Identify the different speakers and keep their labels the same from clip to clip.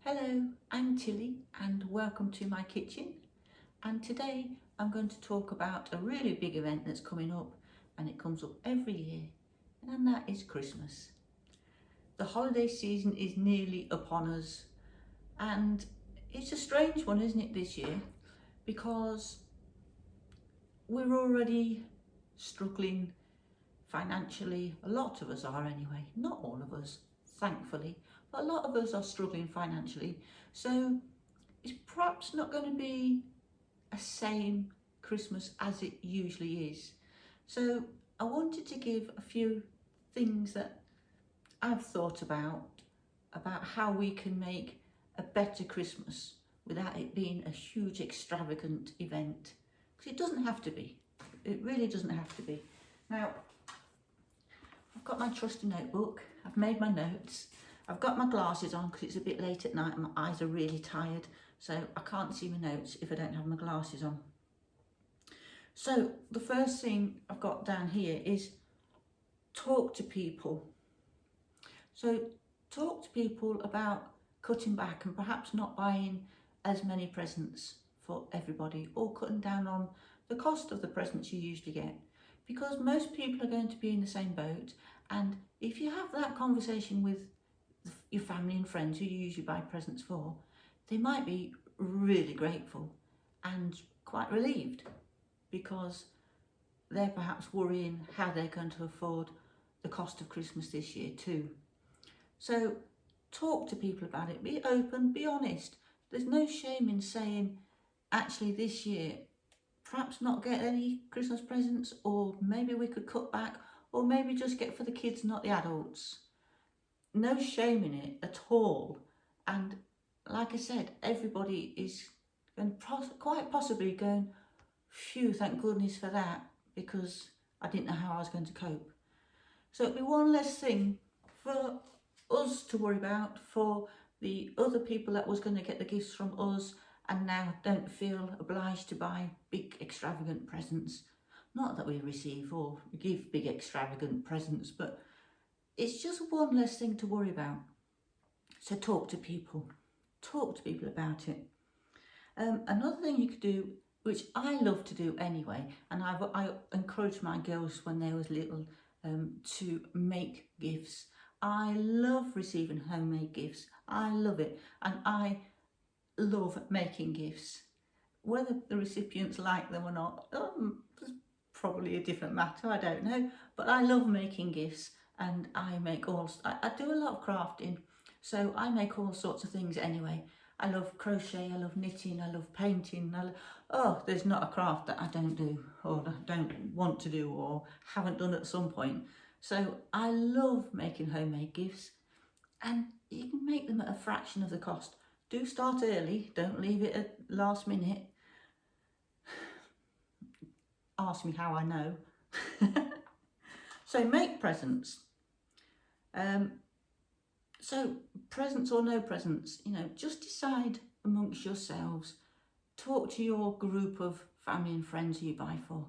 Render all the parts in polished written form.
Speaker 1: Hello, I'm Tilly and welcome to my kitchen, and today I'm going to talk about a really big event that's coming up, and it comes up every year, and that is Christmas. The holiday season is nearly upon us, and it's a strange one, isn't it, this year, because we're already struggling financially. A lot of us are anyway, not all of us, thankfully, but a lot of us are struggling financially. So it's perhaps not going to be a same Christmas as it usually is. So I wanted to give a few things that I've thought about how we can make a better Christmas without it being a huge extravagant event, because it doesn't have to be. It really doesn't have to be. Now, I've got my trusty notebook, I've made my notes, I've got my glasses on because it's a bit late at night and my eyes are really tired, so I can't see my notes if I don't have my glasses on. So the first thing I've got down here is talk to people. So talk to people about cutting back and perhaps not buying as many presents for everybody, or cutting down on the cost of the presents you usually get, because most people are going to be in the same boat. And if you have that conversation with your family and friends who you usually buy presents for, they might be really grateful and quite relieved, because they're perhaps worrying how they're going to afford the cost of Christmas this year too. So talk to people about it, be open, be honest. There's no shame in saying, actually this year, perhaps not get any Christmas presents, or maybe we could cut back, or maybe just get for the kids, not the adults. No shame in it at all. And like I said, everybody is going quite possibly going, phew, thank goodness for that, because I didn't know how I was going to cope. So it'll be one less thing for us to worry about, for the other people that was going to get the gifts from us and now don't feel obliged to buy big extravagant presents. Not that we receive or give big extravagant presents, but it's just one less thing to worry about. So talk to people about it. Another thing you could do, which I love to do anyway, and I encourage my girls when they was little to make gifts. I love receiving homemade gifts. I love it, and I love making gifts. Whether the recipients like them or not, it's probably a different matter, I don't know, but I love making gifts. And I do a lot of crafting, so I make all sorts of things anyway. I love crochet, I love knitting, I love painting. There's not a craft that I don't do, or don't want to do, or haven't done at some point. So I love making homemade gifts, and you can make them at a fraction of the cost. Do start early, don't leave it at last minute. Ask me how I know. So make presents. So presents or no presents, just decide amongst yourselves. Talk to your group of family and friends who you buy for.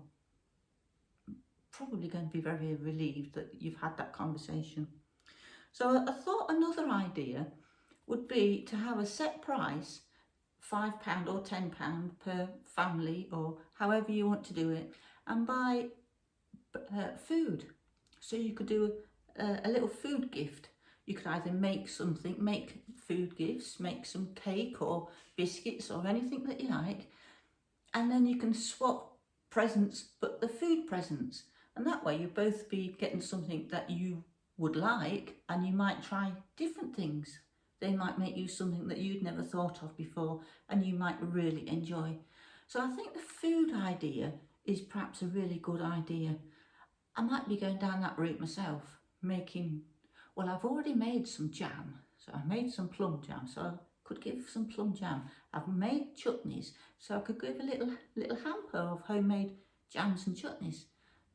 Speaker 1: Probably going to be very relieved that you've had that conversation. So I thought another idea would be to have a set price, £5 or £10 per family, or however you want to do it, and buy food. So you could do a little food gift. You could either make food gifts, make some cake or biscuits or anything that you like, and then you can swap presents, but the food presents, and that way you both be getting something that you would like, and you might try different things. They might make you something that you'd never thought of before, and you might really enjoy. So I think the food idea is perhaps a really good idea. I might be going down that route myself, I've already made some jam. So I made some plum jam, so I could give some plum jam. I've made chutneys, so I could give a little hamper of homemade jams and chutneys.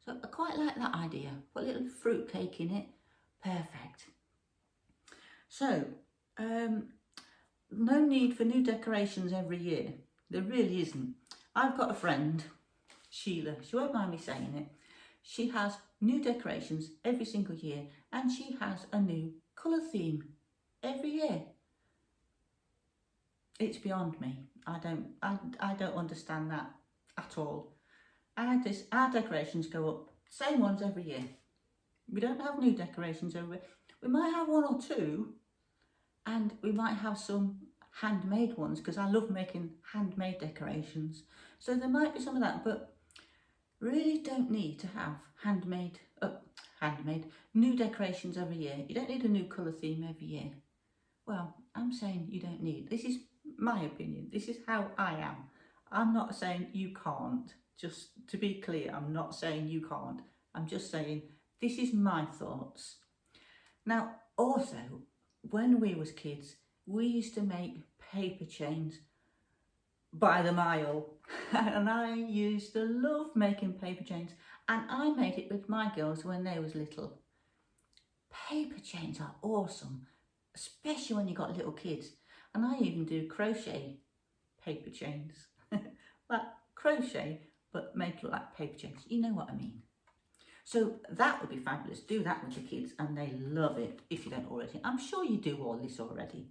Speaker 1: So I quite like that idea. Put a little fruit cake in it. Perfect. So, no need for new decorations every year. There really isn't. I've got a friend, Sheila, she won't mind me saying it. She has new decorations every single year, and she has a new colour theme every year. it's beyond me. I don't understand that at all. Our decorations go up, same ones every year. We don't have new decorations every year. We might have one or two, and we might have some handmade ones, because I love making handmade decorations. So there might be some of that, but really don't need to have handmade new decorations every year. You don't need a new colour theme every year. Well, I'm saying you don't need. This is my opinion. This is how I am. I'm not saying you can't. Just to be clear, I'm not saying you can't. I'm just saying this is my thoughts. Now, also, when we was kids, we used to make paper chains by the mile. And I used to love making paper chains. And I made it with my girls when they was little. Paper chains are awesome, especially when you got little kids. And I even do crochet paper chains. Like crochet, but made to look like paper chains. You know what I mean. So that would be fabulous. Do that with the kids and they love it, if you don't already. I'm sure you do all this already.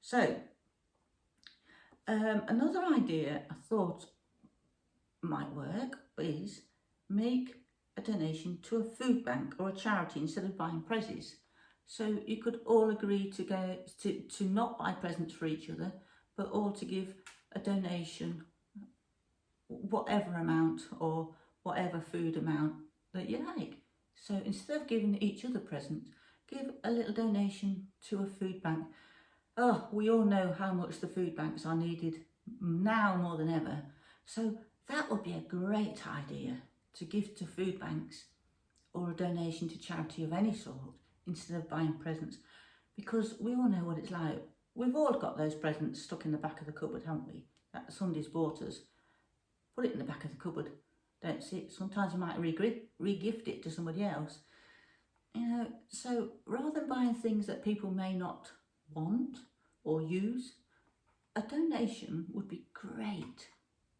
Speaker 1: So another idea I thought might work is make a donation to a food bank or a charity instead of buying presents. So you could all agree to go to not buy presents for each other, but all to give a donation, whatever amount or whatever food amount that you like. So instead of giving each other presents, give a little donation to a food bank. Oh, we all know how much the food banks are needed now more than ever. So that would be a great idea, to give to food banks or a donation to charity of any sort instead of buying presents, because we all know what it's like. We've all got those presents stuck in the back of the cupboard, haven't we, that somebody's bought us. Put it in the back of the cupboard. Don't see it. Sometimes you might re-gift it to somebody else. You know, so rather than buying things that people may not want or use, a donation would be great.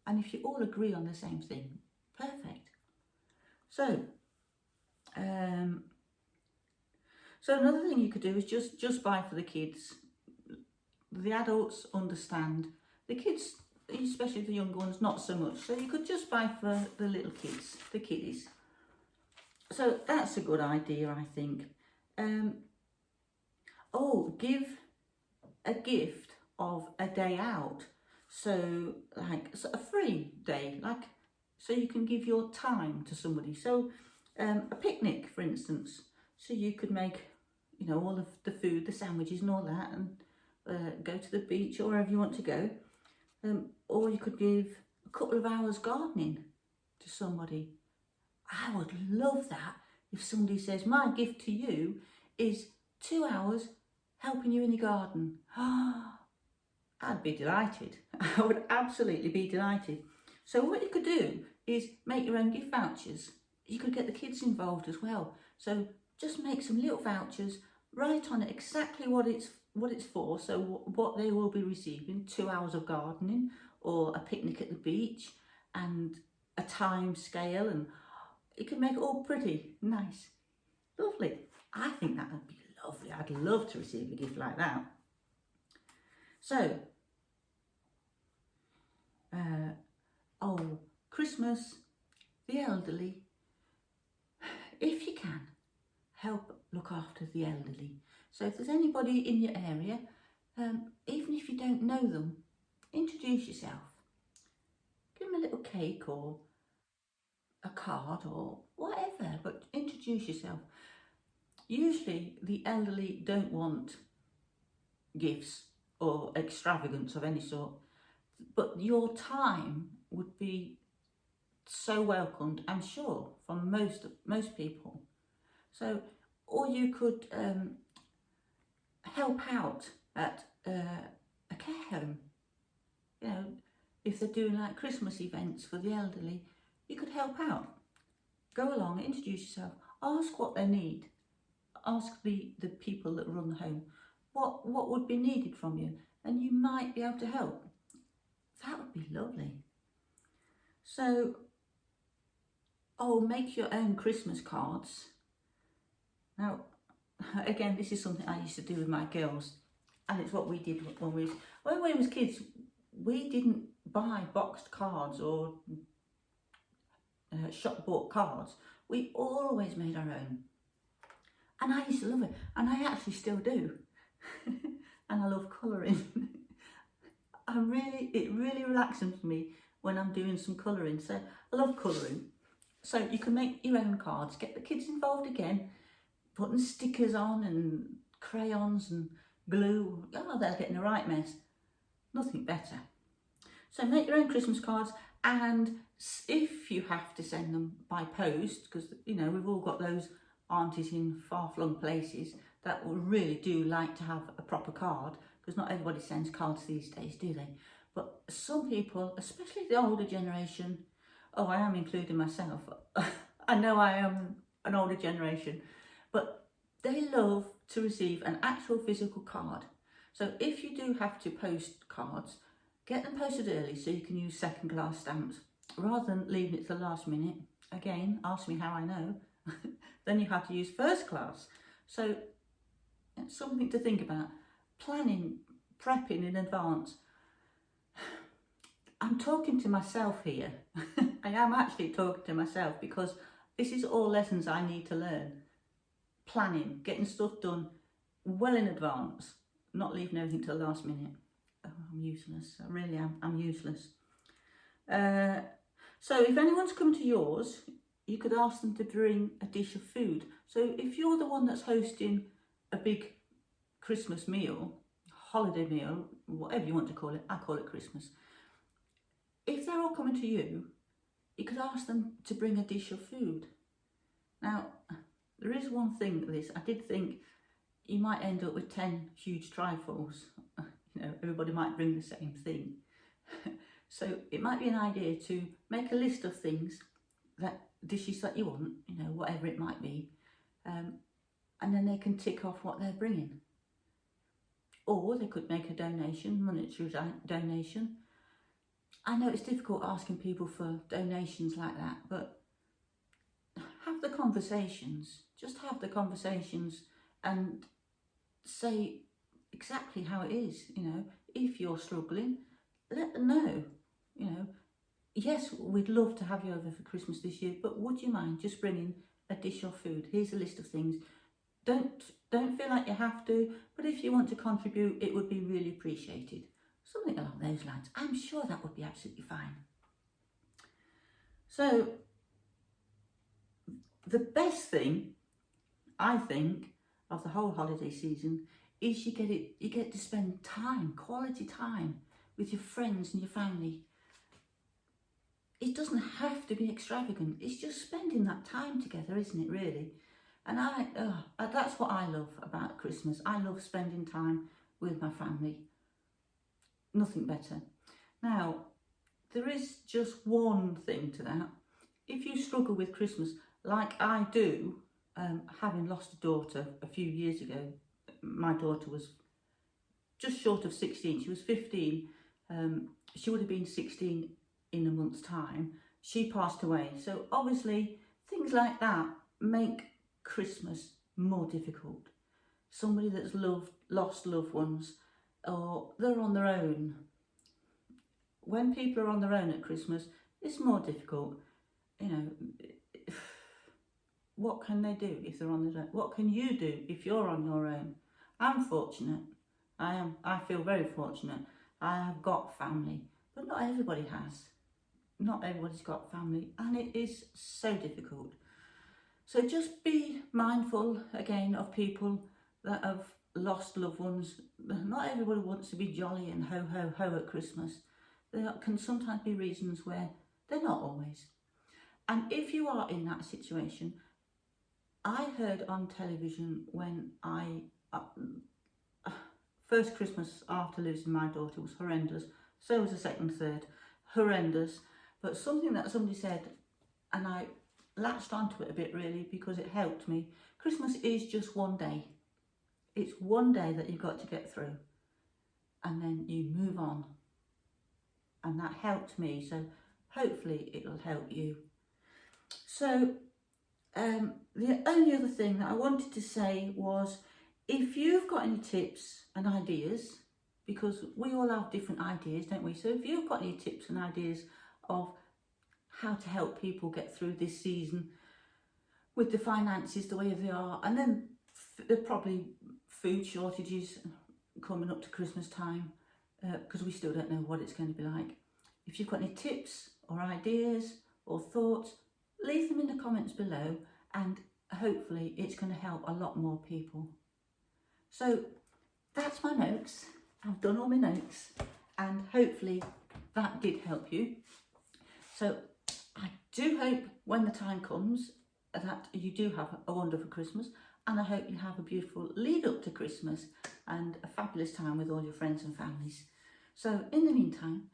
Speaker 1: And if you all agree on the same thing, perfect. So another thing you could do is just buy for the kids. The adults understand. The kids, especially the younger ones, not so much. So you could just buy for the little kids, the kiddies. So that's a good idea, I think. Give a gift of a day out. So a free day, so you can give your time to somebody. So a picnic, for instance. So you could make, all of the food, the sandwiches and all that, and go to the beach or wherever you want to go. Or you could give a couple of hours gardening to somebody. I would love that if somebody says, my gift to you is 2 hours helping you in your garden. I'd be delighted. I would absolutely be delighted. So what you could do is make your own gift vouchers. You could get the kids involved as well. So just make some little vouchers, write on it exactly what it's for, so what they will be receiving, 2 hours of gardening or a picnic at the beach, and a time scale, and you can make it all pretty, nice, lovely. I think that would be lovely. I'd love to receive a gift like that. So, Christmas, the elderly, if you can, help look after the elderly. So if there's anybody in your area, even if you don't know them, introduce yourself. Give them a little cake or a card or whatever, but introduce yourself. Usually the elderly don't want gifts or extravagance of any sort, but your time would be so welcomed, I'm sure, from most people. So, or you could help out at a care home. If they're doing like Christmas events for the elderly, you could help out. Go along, introduce yourself, ask what they need. Ask the people that run the home what would be needed from you, and you might be able to help. That would be lovely. So, make your own Christmas cards. Now, again, this is something I used to do with my girls. And it's what we did when we was kids. We didn't buy boxed cards or shop bought cards. We always made our own. And I used to love it. And I actually still do. And I love colouring. It really relaxes me when I'm doing some colouring. So I love colouring. So you can make your own cards, get the kids involved again, putting stickers on and crayons and glue. Oh, they're getting a right mess. Nothing better. So make your own Christmas cards, and if you have to send them by post, because you know we've all got those aunties in far-flung places that really do like to have a proper card, because not everybody sends cards these days, do they? But some people, especially the older generation, oh, I am including myself. I know I am an older generation, but they love to receive an actual physical card. So if you do have to post cards, get them posted early so you can use second-class stamps rather than leaving it to the last minute. Again, ask me how I know. Then you have to use first class. So it's something to think about. Planning, prepping in advance. I'm talking to myself here. I am actually talking to myself because this is all lessons I need to learn. Planning, getting stuff done well in advance, not leaving everything to the last minute. Oh, I'm useless. I really am. I'm useless. So if anyone's come to yours, you could ask them to bring a dish of food. So if you're the one that's hosting a big Christmas meal, holiday meal, whatever you want to call it, I call it Christmas. If they're all coming to you, you could ask them to bring a dish of food. Now, there is one thing with this. I did think you might end up with 10 huge trifles. You know, everybody might bring the same thing. So it might be an idea to make a list of things, dishes that you want, you know, whatever it might be, and then they can tick off what they're bringing. Or they could make a donation, monetary donation. I know it's difficult asking people for donations like that, but have the conversations. Just have the conversations and say exactly how it is. You know, if you're struggling, let them know. You know, yes, we'd love to have you over for Christmas this year, but would you mind just bringing a dish of food? Here's a list of things. Don't feel like you have to, but if you want to contribute, it would be really appreciated. Something along those lines. I'm sure that would be absolutely fine. So the best thing, I think, of the whole holiday season is you get to spend time, quality time, with your friends and your family. It doesn't have to be extravagant. It's just spending that time together, isn't it, really? And that's what I love about Christmas. I love spending time with my family. Nothing better. Now, there is just one thing to that. If you struggle with Christmas, like I do, having lost a daughter a few years ago, my daughter was just short of 16. She was 15. She would have been 16 in a month's time. She passed away. So obviously, things like that make Christmas more difficult. Somebody that's lost loved ones, or they're on their own. When people are on their own at Christmas, it's more difficult. You know, what can they do if they're on their own? What can you do if you're on your own? I'm fortunate. I feel very fortunate. I have got family, but not everybody has. Not everybody's got family, and it is so difficult. So just be mindful again of people that have lost loved ones. Not everybody wants to be jolly and ho ho ho at Christmas. There can sometimes be reasons where they're not always. And if you are in that situation, I heard on television when first Christmas after losing my daughter was horrendous. So was the second, third, horrendous. But something that somebody said, and I latched onto it a bit really because it helped me. Christmas is just one day. It's one day that you've got to get through, and then you move on. And that helped me, so hopefully it'll help you. So the only other thing that I wanted to say was, If you've got any tips and ideas, because we all have different ideas, don't we? So if you've got any tips and ideas of how to help people get through this season with the finances the way they are, and then there are probably food shortages coming up to Christmas time, because we still don't know what it's going to be like. If you've got any tips or ideas or thoughts, leave them in the comments below, and hopefully it's going to help a lot more people. So that's my notes. I've done all my notes, and hopefully that did help you. So I do hope when the time comes that you do have a wonderful Christmas, and I hope you have a beautiful lead up to Christmas and a fabulous time with all your friends and families. So in the meantime,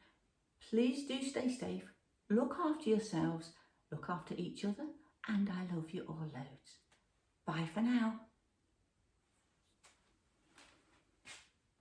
Speaker 1: please do stay safe, look after yourselves, look after each other, and I love you all loads. Bye for now.